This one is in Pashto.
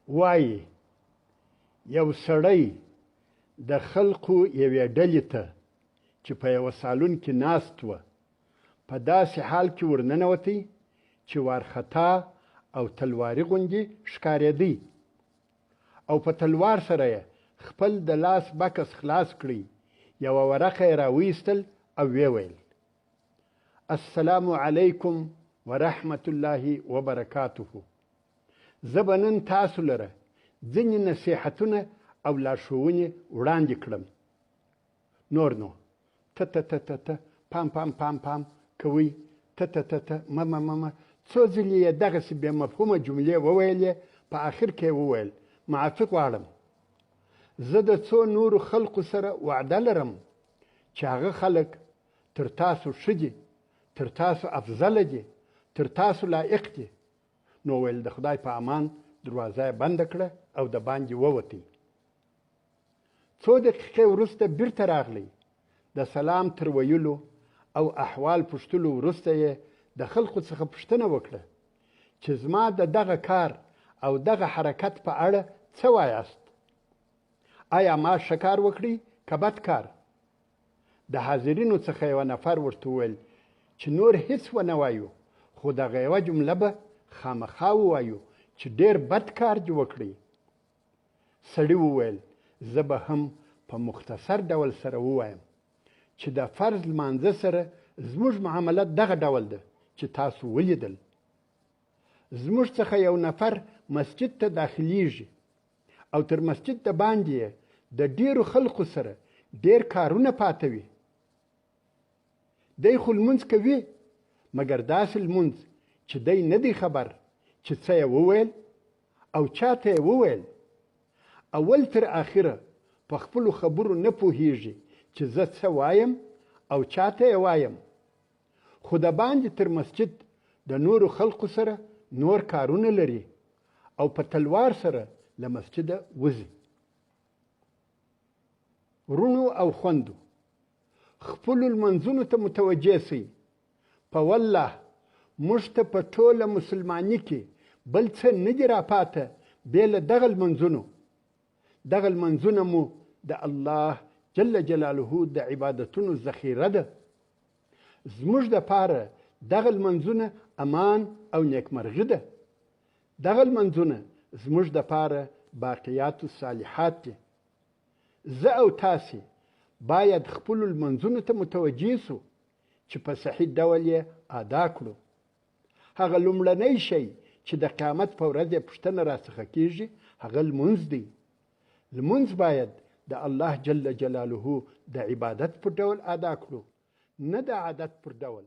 وایي یو سړی د خلقو یوې ډلې ته چې په یوه سالون کې ناست وه په داسې حال کې ورننوتی چې وارخطا او تلواري غوندې ښکارېدی او په تلوار سره یې خپل د لاس بکس خلاص کړی یوه ورقه یې راویستل او ویې ویل السلام علیکم ورحمة الله وبرکاته زه به نن تاسو لره ځینې نصیحتونه او لارښوونې وړاندې کړم نور نو ته پام پام پام پام کوئ ته مه څو ځلې یې دغسې بې مفهومه جملې وویلې په آخر کې یې وویل معافي غواړم زه د څو نورو خلقو سره وعده لرم چې هغه خلک تر تاسو ښه دي تر تاسو افضله دي تر تاسو لایق دي نو ویل د خدای په امان دروازه یې بنده کړه او د باندې ووتی څو دقیقې وروسته بیرته راغلی د سلام تر ویلو او احوال پوښتلو وروسته یې د خلقو څخه پوښتنه وکړه چې زما د دغه کار او دغه حرکت په اړه څه وایاست آیا ما ښه کار وکړی که بد کار د حاضرینو څخه یوه نفر ورته وویل چې نور هیڅ ونه وایو خو دغه یوه جمله به خامخا ووایو چې ډېر بد کار دې وکړی سړي وویل زه به هم په مختصر ډول سره ووایم چې د فرض لمانځه سره زموږ معاملت دغه ډول ده چې تاسو ولیدل زموږ څخه یو نفر مسجد ته داخلیږي او تر مسجد د باندې د ډیرو خلقو سره ډیر کارونه پاته وي دی خو لمونځ کوي مګر داسې لمونځ چې دی نه دی خبر چې څه یې وویل او چاته یې وویل اول تر آخره په خپلو خبرو نه پوهیږي چې زه څه وایم او چاته یې وایم خو د باندې تر مسجد د نورو خلقو سره نور کارونه لري او په تلوار سره له مسجده وځي ورونو او خوندو خپلو لمنځونو ته متوجه سئ په والله موږ ته په ټوله مسلماني کې بل څه نه دي راپاته بې له دغه لمنځونو دغه لمنځونه مو د الله جل جلاله د عبادتونو ذخیره ده زموږ دپاره دغه لمنځونه امان او نیکمرغي ده دغه لمنځونه زموږ دپاره باقیات الصالحات دي زه او تاسې باید خپلو لمنځونو ته متوجه سو چې په صحیح ډول یې ادا کړو هغه لومړنی شی چې د قیامت په ورځ یې پوښتنه راڅخه کیږي هغه لمونځ دی لمونځ باید د الله جل جلاله د عبادت پر ډول ادا کړو نه د عادت پر ډول